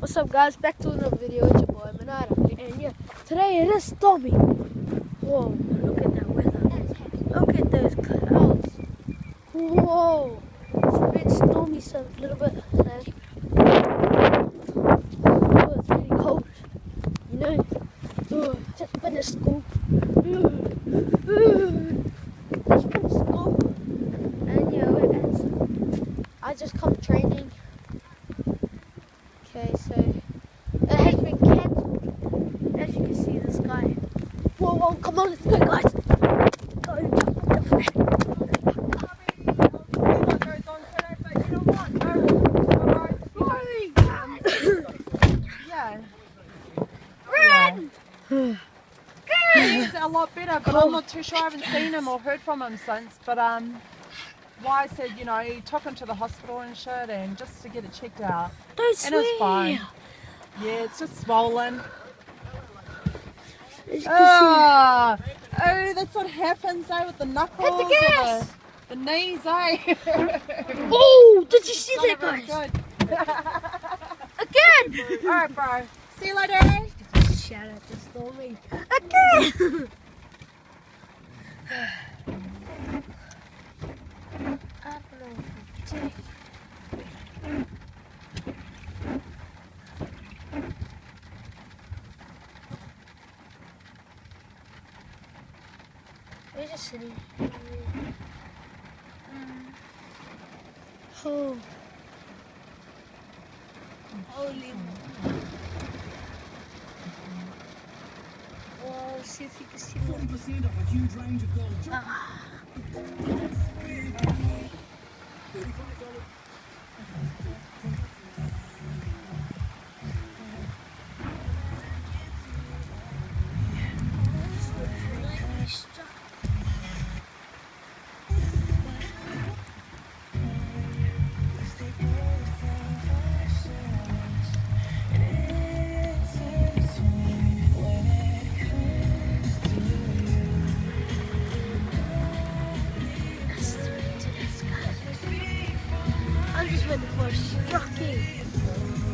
What's up, guys? Back to another video. It's your boy Manada, and yeah, today it is stormy. Whoa, look at that weather. Look at those clouds. Whoa, it's a bit stormy, so a little bit. Oh, it's really cold. You know, just finished school. Just finished school, and yeah, I just come training. Okay, so it has been cancelled. As you can see, the sky. Whoa, whoa, come on, let's go, guys. Go jump off the fan. Run! He's a lot better, but I'm not too sure. I haven't seen him or heard from him since. But Why said, you know, he took him to the hospital and shit, and just to get it checked out. Don't swear. And it's fine. Yeah, it's just swollen. Oh, That's what happens, eh, with the knuckles. hit the gas. Or the knees, eh? Oh, did you see that, Not very guys? good. Again. Alright, bro. See you later. Shout out to Stormy. Again. I don't know if I take. We're just sitting here. Oh. Holy. Well, see if you can see 40% off a huge range of gold. I'm just waiting for a striking.